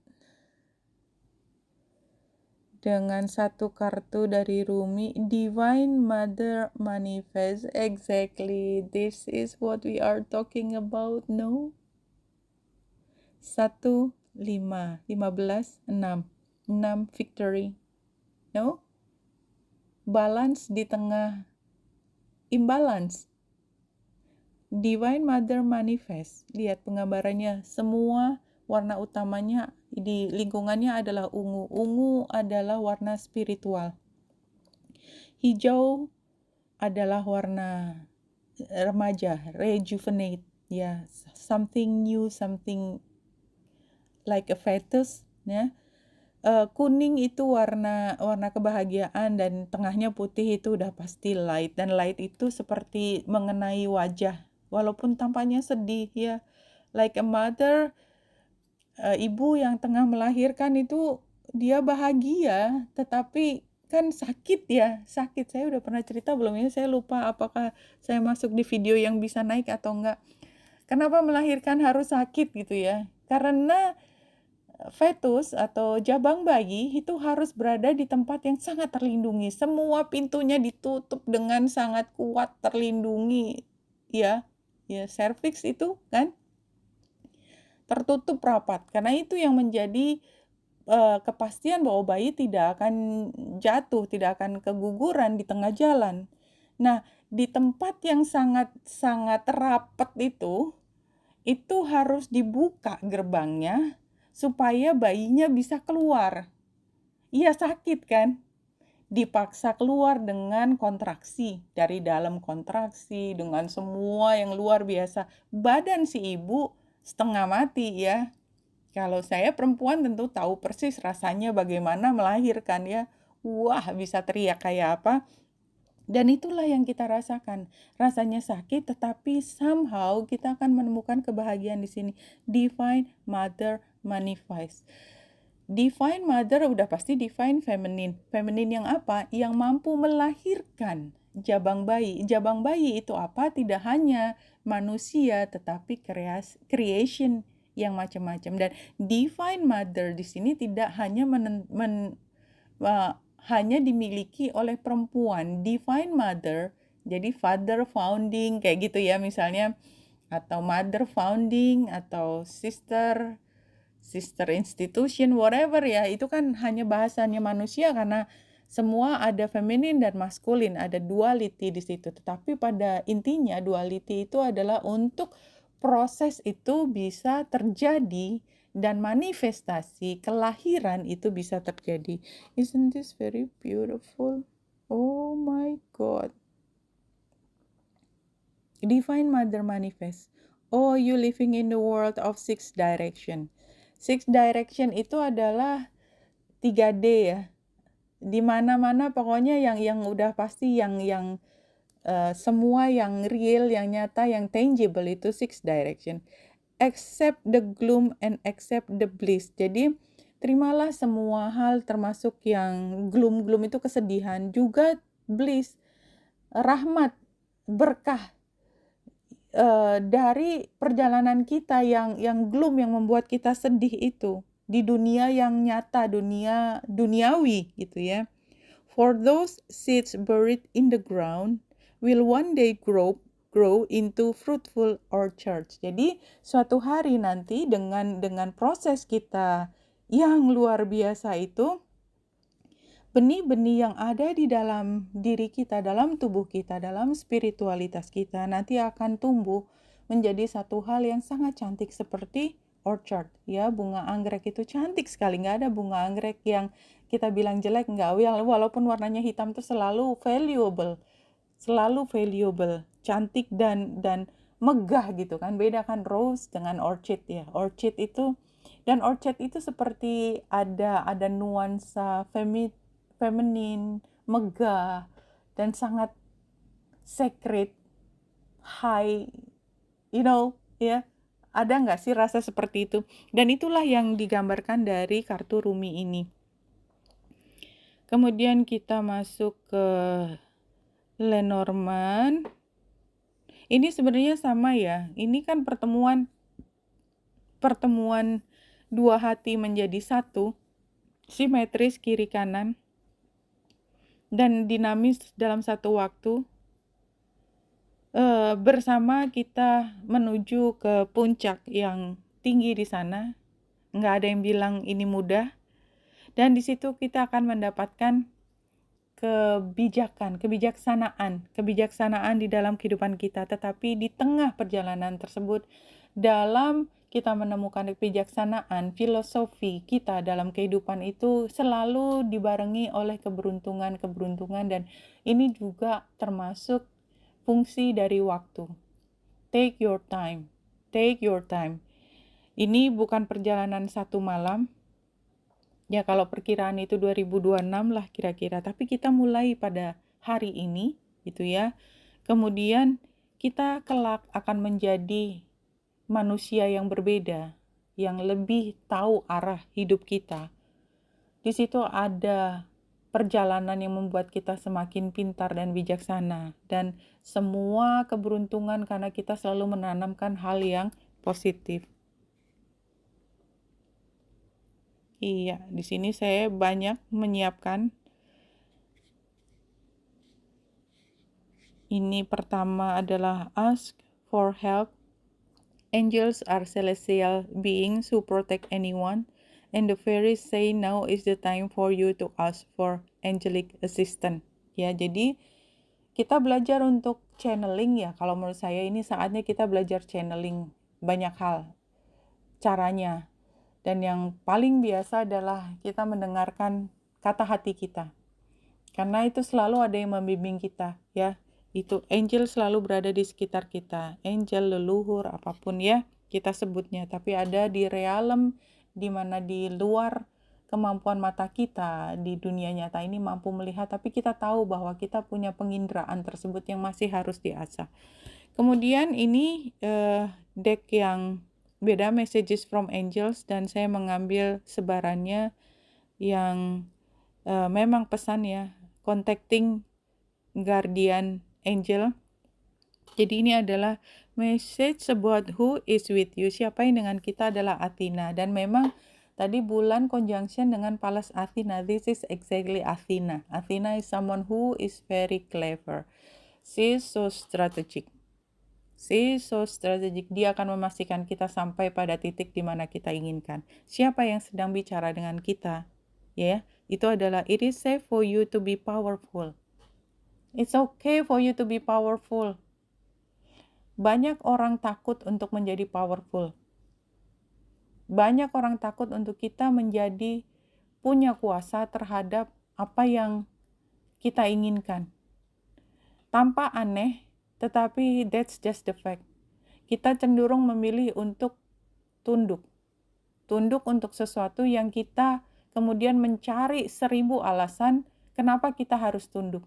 dengan satu kartu dari Rumi, Divine Mother Manifest. Exactly, this is what we are talking about, no? 1, 5, 15, 6. 6 victory. No? Balance di tengah imbalance. Divine Mother Manifest. Lihat penggambarannya. Semua warna utamanya di lingkungannya adalah ungu. Ungu adalah warna spiritual. Hijau adalah warna remaja, rejuvenate. Ya, something new, something like a fetus, ya. Kuning itu warna kebahagiaan, dan tengahnya putih itu udah pasti light, dan light itu seperti mengenai wajah walaupun tampaknya sedih ya, like a mother, ibu yang tengah melahirkan itu dia bahagia tetapi kan sakit ya, sakit. Saya udah pernah cerita belum ya, saya lupa apakah saya masuk di video yang bisa naik atau enggak. Kenapa melahirkan harus sakit gitu ya? Karena fetus atau jabang bayi itu harus berada di tempat yang sangat terlindungi. Semua pintunya ditutup dengan sangat kuat, terlindungi. Ya, serviks itu kan tertutup rapat. Karena itu yang menjadi kepastian bahwa bayi tidak akan jatuh, tidak akan keguguran di tengah jalan. Nah, di tempat yang sangat rapat itu harus dibuka gerbangnya supaya bayinya bisa keluar. Iya, sakit kan? Dipaksa keluar dengan kontraksi, dari dalam kontraksi, dengan semua yang luar biasa. Badan si ibu setengah mati ya. Kalau saya perempuan tentu tahu persis rasanya bagaimana melahirkan ya. Wah, bisa teriak kayak apa. Dan itulah yang kita rasakan. Rasanya sakit, tetapi somehow kita akan menemukan kebahagiaan di sini. Divine Mother Manifest. Divine Mother udah pasti divine feminine. Feminine yang apa? Yang mampu melahirkan jabang bayi. Jabang bayi itu apa? Tidak hanya manusia, tetapi creation yang macam-macam. Dan Divine Mother di sini tidak hanya hanya dimiliki oleh perempuan. Divine Mother, jadi Father Founding, kayak gitu ya misalnya, atau Mother Founding, atau Sister sister institution, whatever ya, itu kan hanya bahasanya manusia karena semua ada feminin dan maskulin, ada duality di situ. Tetapi pada intinya duality itu adalah untuk proses itu bisa terjadi dan manifestasi kelahiran itu bisa terjadi. Isn't this very beautiful? Oh my God. Divine Mother Manifest. Oh, you living in the world of six direction. Six direction itu adalah 3D ya. Di mana-mana pokoknya yang udah pasti yang semua yang real, yang nyata, yang tangible itu six direction. Accept the gloom and accept the bliss. Jadi terimalah semua hal termasuk yang gloom itu kesedihan, juga bliss, rahmat, berkah dari perjalanan kita yang gloom, yang membuat kita sedih itu di dunia yang nyata, duniawi gitu ya. For those seeds buried in the ground will one day grow into fruitful orchards. Jadi suatu hari nanti dengan proses kita yang luar biasa itu, benih-benih yang ada di dalam diri kita, dalam tubuh kita, dalam spiritualitas kita nanti akan tumbuh menjadi satu hal yang sangat cantik seperti orchard ya. Bunga anggrek itu cantik sekali, nggak ada bunga anggrek yang kita bilang jelek, nggak. Walaupun warnanya hitam itu selalu valuable, cantik dan megah gitu kan. Beda kan rose dengan orchid ya. Orchid itu seperti ada nuansa feminin, megah, dan sangat sacred, high, ya. Ada nggak sih rasa seperti itu? Dan itulah yang digambarkan dari kartu Rumi ini. Kemudian kita masuk ke Lenormand. Ini sebenarnya sama ya. Ini kan pertemuan dua hati menjadi satu, simetris kiri kanan, dan dinamis dalam satu waktu. Bersama kita menuju ke puncak yang tinggi di sana. Nggak ada yang bilang ini mudah. Dan di situ kita akan mendapatkan kebijaksanaan di dalam kehidupan kita. Tetapi di tengah perjalanan tersebut, dalam kita menemukan kebijaksanaan, filosofi kita dalam kehidupan itu selalu dibarengi oleh keberuntungan, dan ini juga termasuk fungsi dari waktu. Take your time. Ini bukan perjalanan satu malam. Ya kalau perkiraan itu 2026 lah kira-kira. Tapi kita mulai pada hari ini gitu ya. Kemudian kita kelak akan menjadi manusia yang berbeda, yang lebih tahu arah hidup kita. Di situ ada perjalanan yang membuat kita semakin pintar dan bijaksana, dan semua keberuntungan karena kita selalu menanamkan hal yang positif. Iya, di sini saya banyak menyiapkan. Ini pertama adalah ask for help. Angels are celestial beings who protect anyone, and the fairies say now is the time for you to ask for angelic assistance. Ya, jadi kita belajar untuk channeling ya. Kalau menurut saya ini saatnya kita belajar channeling banyak hal caranya. Dan yang paling biasa adalah kita mendengarkan kata hati kita. Karena itu selalu ada yang membimbing kita ya. Itu angel selalu berada di sekitar kita. Angel, leluhur, apapun ya kita sebutnya. Tapi ada di realem, di mana di luar kemampuan mata kita di dunia nyata ini mampu melihat. Tapi kita tahu bahwa kita punya penginderaan tersebut yang masih harus diasah. Kemudian ini deck yang beda, Messages from Angels. Dan saya mengambil sebarannya yang memang pesan ya. Contacting Guardian Angel. Jadi ini adalah message about who is with you. Siapa yang dengan kita adalah Athena. Dan memang tadi bulan conjunction dengan Pallas Athena. This is exactly Athena. Athena is someone who is very clever. She is so strategic. See, so strategic. Dia akan memastikan kita sampai pada titik di mana kita inginkan. Siapa yang sedang bicara dengan kita? Ya, itu adalah it is safe for you to be powerful. It's okay for you to be powerful. Banyak orang takut untuk menjadi powerful. Banyak orang takut untuk kita menjadi punya kuasa terhadap apa yang kita inginkan. Tanpa aneh, tetapi that's just the fact. Kita cenderung memilih untuk tunduk. Tunduk untuk sesuatu yang kita kemudian mencari 1000 alasan kenapa kita harus tunduk.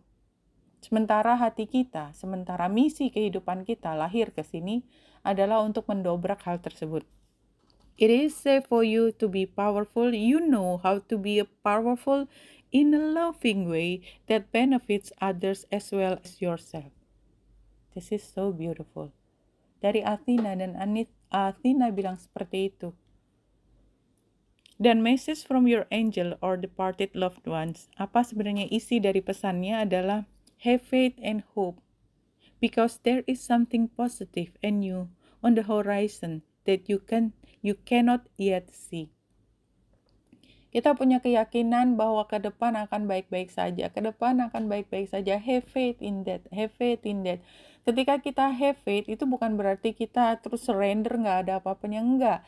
Sementara hati kita, sementara misi kehidupan kita lahir ke sini adalah untuk mendobrak hal tersebut. It is safe for you to be powerful. You know how to be powerful in a loving way that benefits others as well as yourself. This is so beautiful. Dari Athena, dan Athena bilang seperti itu. Dan message from your angel or departed loved ones. Apa sebenarnya isi dari pesannya adalah have faith and hope. Because there is something positive and new on the horizon that you cannot yet see. Kita punya keyakinan bahwa ke depan akan baik-baik saja. Ke depan akan baik-baik saja. Have faith in that. Have faith in that. Ketika kita have faith, itu bukan berarti kita terus surrender, nggak ada apa-apanya. Enggak.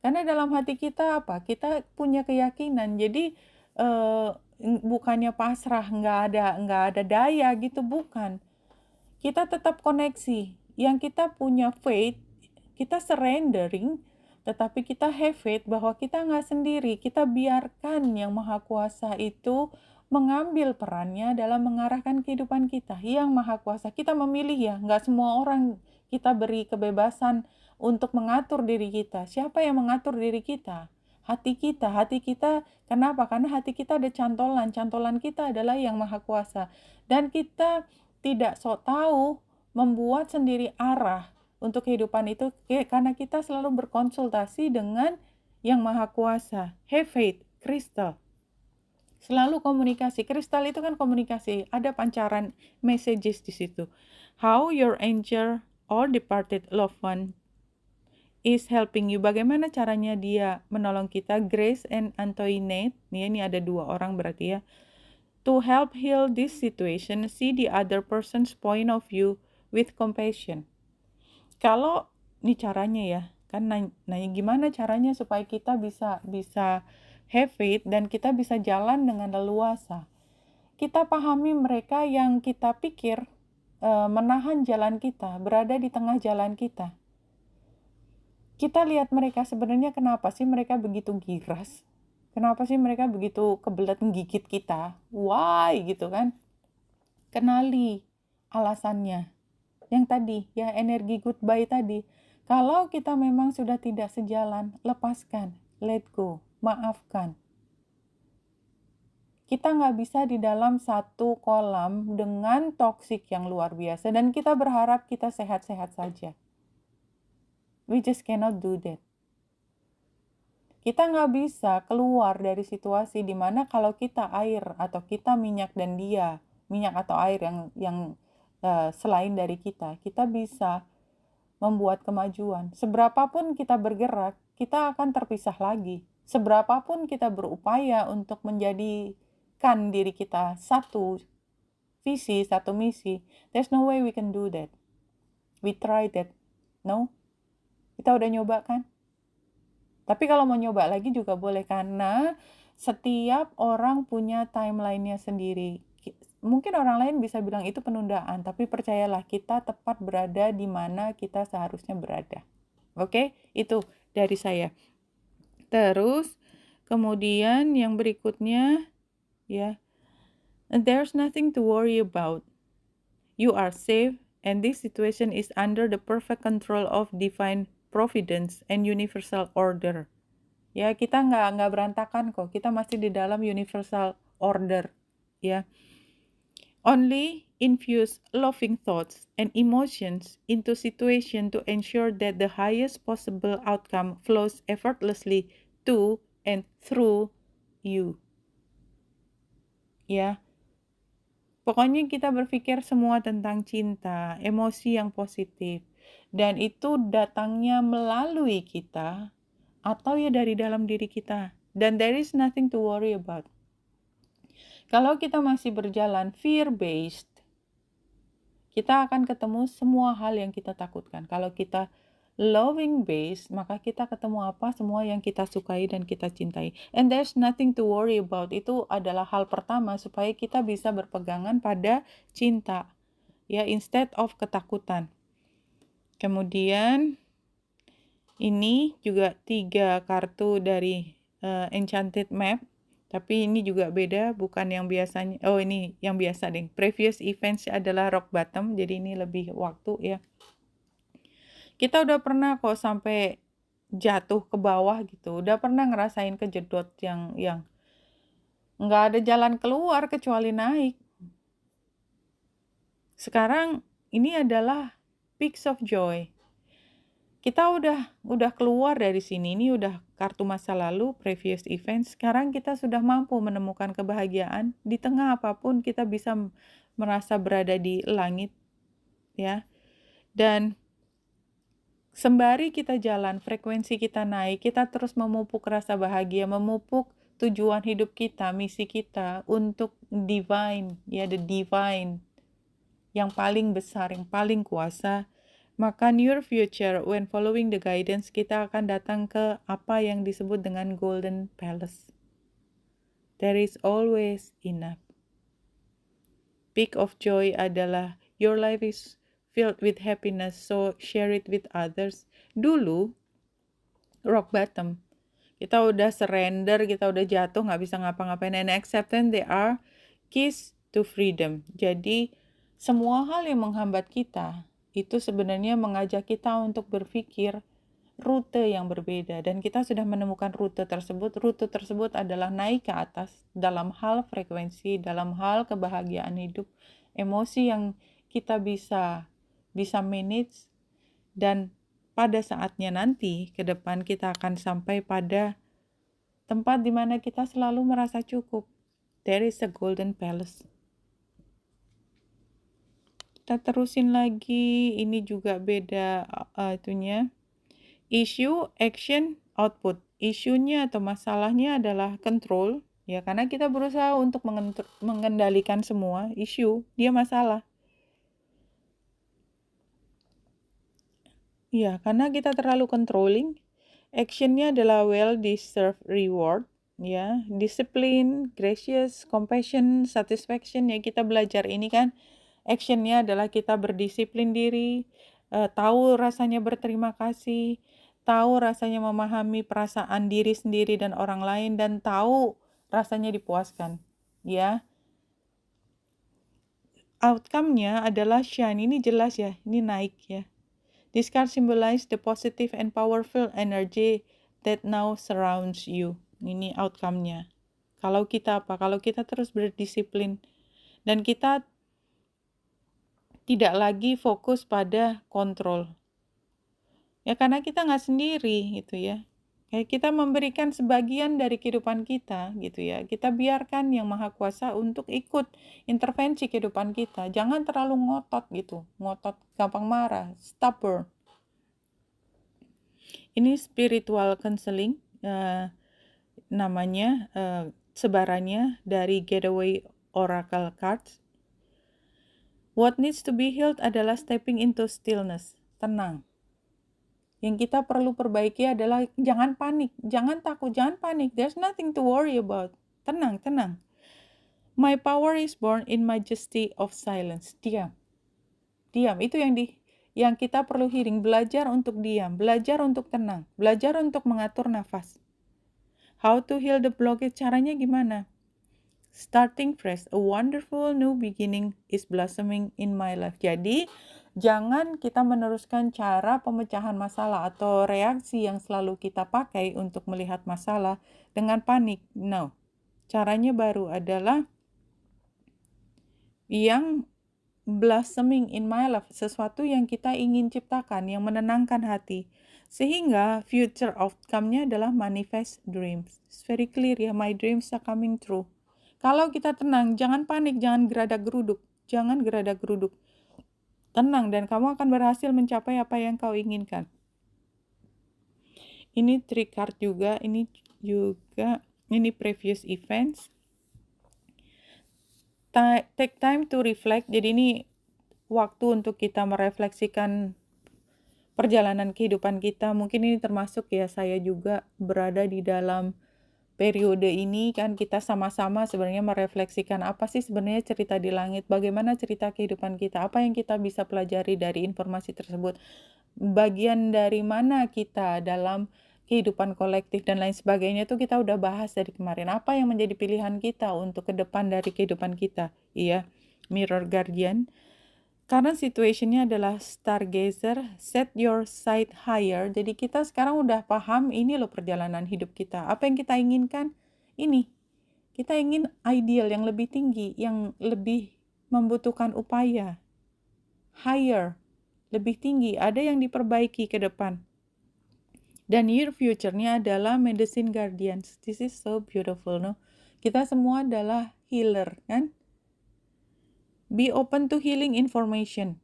Karena dalam hati kita apa? Kita punya keyakinan. Jadi bukannya pasrah, nggak ada daya gitu, bukan. Kita tetap koneksi. Yang kita punya faith, kita surrendering, tetapi kita have faith bahwa kita nggak sendiri. Kita biarkan Yang Maha Kuasa itu mengambil perannya dalam mengarahkan kehidupan kita. Yang Maha Kuasa, kita memilih ya, nggak semua orang kita beri kebebasan untuk mengatur diri kita. Siapa yang mengatur diri kita? Hati kita. Kenapa? Karena hati kita ada cantolan. Cantolan kita adalah Yang Maha Kuasa. Dan kita tidak sok tahu membuat sendiri arah untuk kehidupan itu karena kita selalu berkonsultasi dengan Yang Maha Kuasa. Have faith, crystal. Selalu komunikasi. Kristal itu kan komunikasi. Ada pancaran messages di situ. How your angel or departed loved one is helping you. Bagaimana caranya dia menolong kita? Grace and Antoinette. Ini ada 2 orang berarti ya. To help heal this situation, see the other person's point of view with compassion. Kalau ini caranya ya, kan nanya gimana caranya supaya kita bisa have faith dan kita bisa jalan dengan leluasa. Kita pahami mereka yang kita pikir menahan jalan kita, berada di tengah jalan kita. Kita lihat mereka sebenarnya kenapa sih mereka begitu giras? Kenapa sih mereka begitu kebelet menggigit kita? Why gitu kan? Kenali alasannya. Yang tadi, ya energi goodbye tadi. Kalau kita memang sudah tidak sejalan, lepaskan, let go, maafkan. Kita nggak bisa di dalam satu kolam dengan toksik yang luar biasa dan kita berharap kita sehat-sehat saja. We just cannot do that. Kita nggak bisa keluar dari situasi di mana kalau kita air atau kita minyak dan dia, minyak atau air yang selain dari kita bisa membuat kemajuan. Seberapapun kita bergerak, kita akan terpisah lagi. Seberapapun kita berupaya untuk menjadikan diri kita satu visi, satu misi, there's no way we can do that. We tried that. No? Kita udah nyoba kan? Tapi kalau mau nyoba lagi juga boleh, karena setiap orang punya timeline-nya sendiri. Mungkin orang lain bisa bilang itu penundaan, tapi percayalah kita tepat berada di mana kita seharusnya berada. Oke? Itu dari saya. Terus kemudian yang berikutnya ya, there's nothing to worry about. You are safe and this situation is under the perfect control of divine providence and universal order. Ya, kita nggak berantakan kok. Kita masih di dalam universal order. Ya. Only infuse loving thoughts and emotions into situation to ensure that the highest possible outcome flows effortlessly to and through you. Ya. Pokoknya kita berpikir semua tentang cinta, emosi yang positif. Dan itu datangnya melalui kita atau ya dari dalam diri kita. Dan there is nothing to worry about. Kalau kita masih berjalan fear-based, kita akan ketemu semua hal yang kita takutkan. Kalau kita loving-based, maka kita ketemu apa? Semua yang kita sukai dan kita cintai. And there's nothing to worry about. Itu adalah hal pertama supaya kita bisa berpegangan pada cinta. Ya, instead of ketakutan. Kemudian ini juga 3 kartu dari Enchanted Map, tapi ini juga beda, bukan yang biasanya. Oh, ini yang biasa deh. Previous events adalah rock bottom, jadi ini lebih waktu ya. Kita udah pernah kok sampai jatuh ke bawah gitu, udah pernah ngerasain kejedot yang nggak ada jalan keluar kecuali naik. Sekarang ini adalah peaks of joy. Kita udah keluar dari sini, ini udah kartu masa lalu, previous event. Sekarang kita sudah mampu menemukan kebahagiaan di tengah apapun, kita bisa merasa berada di langit ya. Dan sembari kita jalan, frekuensi kita naik, kita terus memupuk rasa bahagia, memupuk tujuan hidup kita, misi kita untuk divine, ya, the divine yang paling besar, yang paling kuasa. Maka near future, when following the guidance, kita akan datang ke apa yang disebut dengan Golden Palace. There is always enough. Peak of joy adalah your life is filled with happiness, so share it with others. Dulu, rock bottom. Kita udah surrender, kita udah jatuh, nggak bisa ngapa-ngapain. And acceptance, they are keys to freedom. Jadi, semua hal yang menghambat kita, itu sebenarnya mengajak kita untuk berpikir rute yang berbeda. Dan kita sudah menemukan rute tersebut. Rute tersebut adalah naik ke atas dalam hal frekuensi, dalam hal kebahagiaan hidup, emosi yang kita bisa manage, dan pada saatnya nanti ke depan kita akan sampai pada tempat di mana kita selalu merasa cukup. There is a golden palace. Kita terusin lagi, ini juga beda itunya. Issue, action, output. Isunya atau masalahnya adalah control, ya, karena kita berusaha untuk mengendalikan semua. Issue, dia masalah. Ya, karena kita terlalu controlling. Actionnya adalah well-deserved reward, ya, discipline, gracious, compassion, satisfaction. Ya, kita belajar ini kan, actionnya adalah kita berdisiplin diri, tahu rasanya berterima kasih, tahu rasanya memahami perasaan diri sendiri dan orang lain, dan tahu rasanya dipuaskan, ya. Outcome-nya adalah shine, ini jelas ya, ini naik ya. This card symbolize the positive and powerful energy that now surrounds you. Ini outcome-nya. Kalau kita apa? Kalau kita terus berdisiplin dan kita tidak lagi fokus pada kontrol. Ya, karena kita nggak sendiri gitu ya. Kayak kita memberikan sebagian dari kehidupan kita gitu ya. Kita biarkan Yang Maha Kuasa untuk ikut intervensi kehidupan kita. Jangan terlalu ngotot gitu. Ngotot, gampang marah, stubborn. Ini spiritual counseling namanya, sebarannya dari Getaway Oracle Cards. What needs to be healed adalah stepping into stillness, tenang. Yang kita perlu perbaiki adalah jangan panik, jangan takut, jangan panik. There's nothing to worry about. Tenang, tenang. My power is born in majesty of silence. Diam. Diam, itu yang kita perlu hearing. Belajar untuk diam, belajar untuk tenang, belajar untuk mengatur nafas. How to heal the blockage, caranya gimana? Starting fresh, a wonderful new beginning is blossoming in my life. Jadi, jangan kita meneruskan cara pemecahan masalah atau reaksi yang selalu kita pakai untuk melihat masalah dengan panik. No. Caranya baru adalah yang blossoming in my life, sesuatu yang kita ingin ciptakan, yang menenangkan hati. Sehingga future outcome-nya adalah manifest dreams. It's very clear ya, my dreams are coming true. Kalau kita tenang, jangan panik, jangan geradak geruduk. Jangan geradak geruduk. tenang dan kamu akan berhasil mencapai apa yang kau inginkan. Ini 3 card juga, ini previous events. Take time to reflect, jadi ini waktu untuk kita merefleksikan perjalanan kehidupan kita. Mungkin ini termasuk ya, saya juga berada di dalam periode ini kan, kita sama-sama sebenarnya merefleksikan apa sih sebenarnya cerita di langit, bagaimana cerita kehidupan kita, apa yang kita bisa pelajari dari informasi tersebut, bagian dari mana kita dalam kehidupan kolektif dan lain sebagainya. Itu kita udah bahas dari kemarin, apa yang menjadi pilihan kita untuk ke depan dari kehidupan kita. Iya, Mirror Guardian. Karena situationnya adalah stargazer, set your sight higher. Jadi kita sekarang udah paham ini loh perjalanan hidup kita. Apa yang kita inginkan? Ini. Kita ingin ideal yang lebih tinggi, yang lebih membutuhkan upaya. Higher, lebih tinggi, ada yang diperbaiki ke depan. Dan your future-nya adalah medicine guardians. This is so beautiful, no? Kita semua adalah healer, kan? Be open to healing information.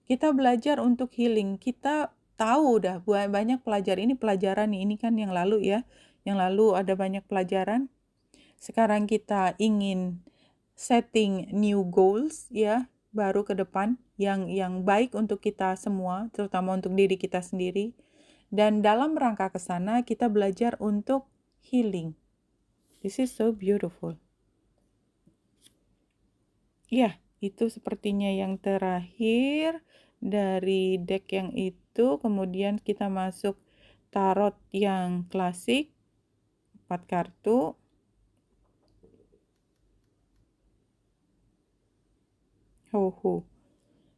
Kita belajar untuk healing. Kita tahu udah banyak pelajaran nih. Ini kan yang lalu ya. Yang lalu ada banyak pelajaran. Sekarang kita ingin setting new goals ya, baru ke depan yang baik untuk kita semua, terutama untuk diri kita sendiri. Dan dalam rangka ke sana kita belajar untuk healing. This is so beautiful. Ya, itu sepertinya yang terakhir dari deck yang itu. Kemudian kita masuk tarot yang klasik, 4 kartu.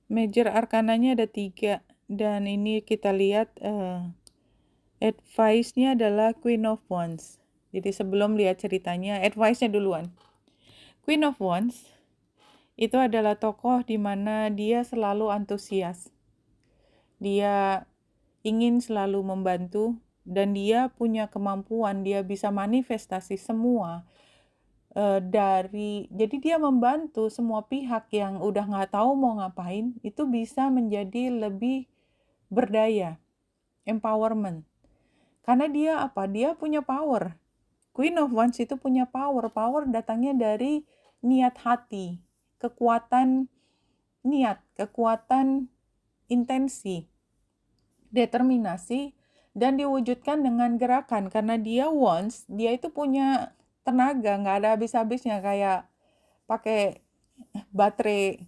Major arkananya ada 3, dan ini kita lihat advice-nya adalah Queen of Wands. Jadi sebelum lihat ceritanya, advice-nya duluan. Queen of Wands itu adalah tokoh di mana dia selalu antusias. Dia ingin selalu membantu dan dia punya kemampuan, dia bisa manifestasi semua jadi dia membantu semua pihak yang udah nggak tahu mau ngapain, itu bisa menjadi lebih berdaya, empowerment. Karena dia apa? Dia punya power. Queen of Wands itu punya power. Power datangnya dari niat hati, kekuatan niat, kekuatan intensi, determinasi, dan diwujudkan dengan gerakan. Karena dia Wands, dia itu punya tenaga, nggak ada habis-habisnya, kayak pakai baterai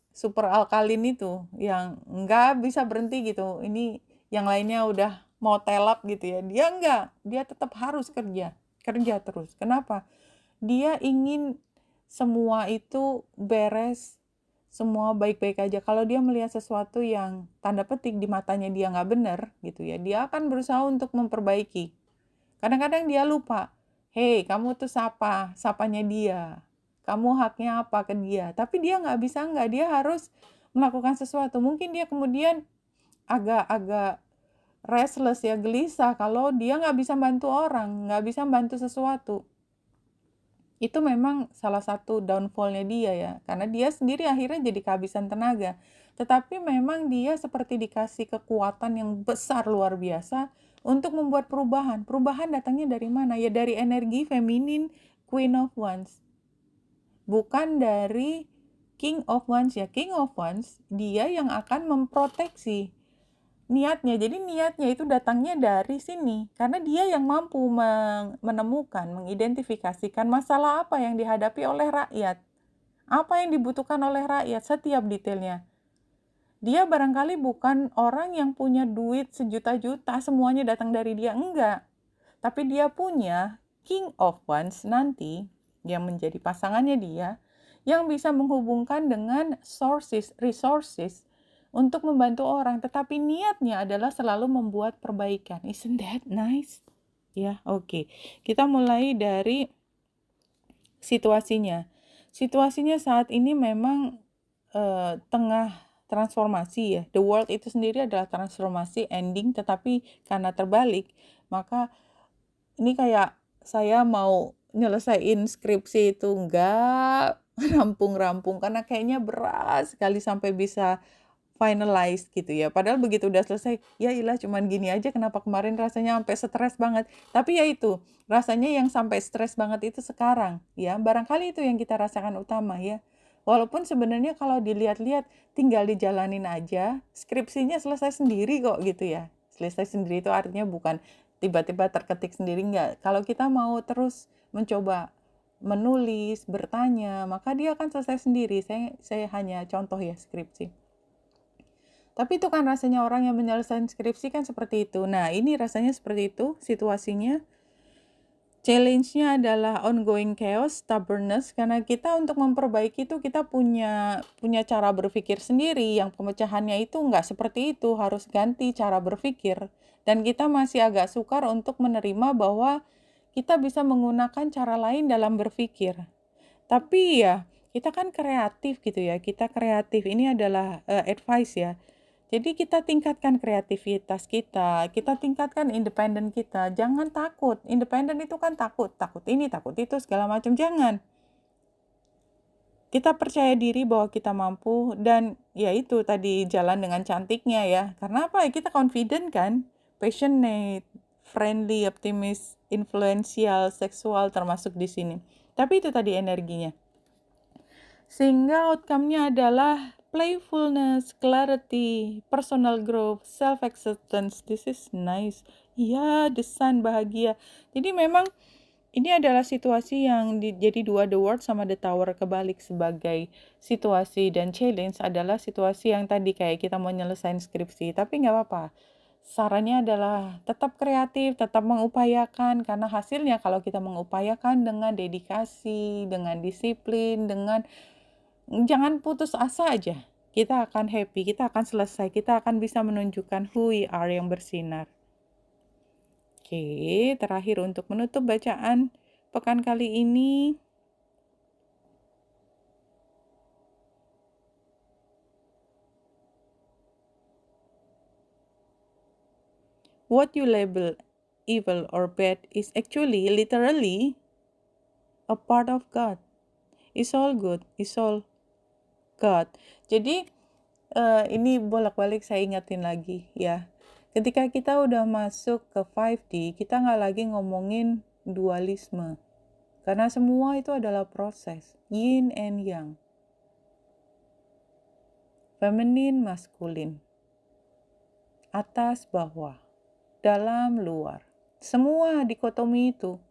super alkalin itu yang nggak bisa berhenti gitu. Ini yang lainnya udah mau telap gitu ya, dia nggak, dia tetap harus kerja terus. Kenapa? Dia ingin semua itu beres, semua baik-baik aja. Kalau dia melihat sesuatu yang tanda petik di matanya dia nggak benar gitu ya, dia akan berusaha untuk memperbaiki. Kadang-kadang dia lupa, hei kamu tuh sapanya dia, kamu haknya apa ke dia. Tapi dia dia harus melakukan sesuatu. Mungkin dia kemudian agak restless ya, gelisah kalau dia nggak bisa bantu orang, nggak bisa bantu sesuatu. Itu memang salah satu downfall-nya dia ya, karena dia sendiri akhirnya jadi kehabisan tenaga. Tetapi memang dia seperti dikasih kekuatan yang besar luar biasa untuk membuat perubahan. Perubahan datangnya dari mana? Ya dari energi feminin Queen of Wands. Bukan dari King of Wands ya. King of Wands dia yang akan memproteksi niatnya. Jadi niatnya itu datangnya dari sini. Karena dia yang mampu menemukan, mengidentifikasikan masalah apa yang dihadapi oleh rakyat. Apa yang dibutuhkan oleh rakyat, setiap detailnya. Dia barangkali bukan orang yang punya duit sejuta-juta, semuanya datang dari dia. Enggak. Tapi dia punya King of Wands nanti, yang menjadi pasangannya dia, yang bisa menghubungkan dengan resources, untuk membantu orang, tetapi niatnya adalah selalu membuat perbaikan. Isn't that nice? Ya, oke. Kita mulai dari situasinya. Situasinya saat ini memang tengah transformasi ya. The world itu sendiri adalah transformasi, ending, tetapi karena terbalik, maka ini kayak saya mau nyelesain skripsi itu nggak rampung-rampung, karena kayaknya berat sekali sampai bisa finalized gitu ya. Padahal begitu udah selesai, ya ilah cuman gini aja kenapa kemarin rasanya sampai stres banget. Tapi ya itu, rasanya yang sampai stres banget itu sekarang ya, barangkali itu yang kita rasakan utama ya. Walaupun sebenarnya kalau dilihat-lihat tinggal dijalanin aja, skripsinya selesai sendiri kok gitu ya. Selesai sendiri itu artinya bukan tiba-tiba terketik sendiri, enggak. Kalau kita mau terus mencoba menulis, bertanya, maka dia akan selesai sendiri. Saya hanya contoh ya skripsi. Tapi itu kan rasanya orang yang menyelesaikan skripsi kan seperti itu. Nah, ini rasanya seperti itu situasinya. Challenge-nya adalah ongoing chaos, stubbornness, karena kita untuk memperbaiki itu kita punya cara berpikir sendiri, yang pemecahannya itu nggak seperti itu, harus ganti cara berpikir. Dan kita masih agak sukar untuk menerima bahwa kita bisa menggunakan cara lain dalam berpikir. Tapi ya, kita kan kreatif gitu ya, kita kreatif. Ini adalah advice ya. Jadi kita tingkatkan kreativitas kita tingkatkan independen kita. Jangan takut, independen itu kan takut ini, takut itu, segala macam. Jangan. Kita percaya diri bahwa kita mampu dan ya itu tadi jalan dengan cantiknya ya. Karena apa? Kita confident kan, passionate, friendly, optimis, influential, seksual termasuk di sini. Tapi itu tadi energinya. Sehingga outcome-nya adalah playfulness, clarity, personal growth, self-acceptance. This is nice. Iya, the sun bahagia. Jadi memang ini adalah situasi yang jadi dua, the world sama the tower kebalik sebagai situasi, dan challenge adalah situasi yang tadi kayak kita mau nyelesain skripsi. Tapi nggak apa-apa. Sarannya adalah tetap kreatif, tetap mengupayakan, karena hasilnya kalau kita mengupayakan dengan dedikasi, dengan disiplin, dengan jangan putus asa aja. Kita akan happy, kita akan selesai, kita akan bisa menunjukkan who we are yang bersinar. Oke, terakhir untuk menutup bacaan pekan kali ini. What you label evil or bad is actually literally a part of God. It's all good, it's all God. Jadi ini bolak-balik saya ingetin lagi ya. Ketika kita udah masuk ke 5D, kita nggak lagi ngomongin dualisme. Karena semua itu adalah proses, yin and yang. Feminin, maskulin. Atas, bawah. Dalam, luar. Semua dikotomi itu.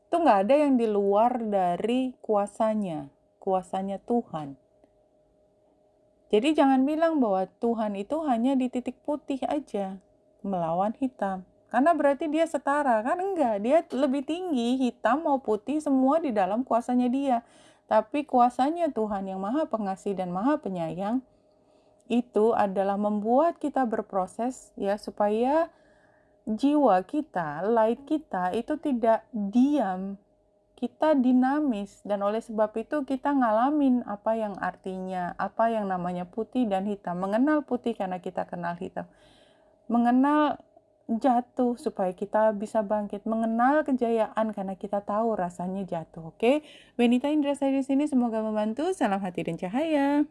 Itu nggak ada yang di luar dari kuasanya Tuhan. Jadi jangan bilang bahwa Tuhan itu hanya di titik putih aja, melawan hitam. Karena berarti dia setara, kan enggak. Dia lebih tinggi, hitam mau putih, semua di dalam kuasanya dia. Tapi kuasanya Tuhan yang maha pengasih dan maha penyayang, itu adalah membuat kita berproses ya, supaya jiwa kita, light kita itu tidak diam, kita dinamis, dan oleh sebab itu kita ngalamin apa yang artinya, apa yang namanya putih dan hitam. Mengenal putih karena kita kenal hitam. Mengenal jatuh supaya kita bisa bangkit. Mengenal kejayaan karena kita tahu rasanya jatuh. Oke? Benita Indra saya di sini, semoga membantu. Salam hati dan cahaya.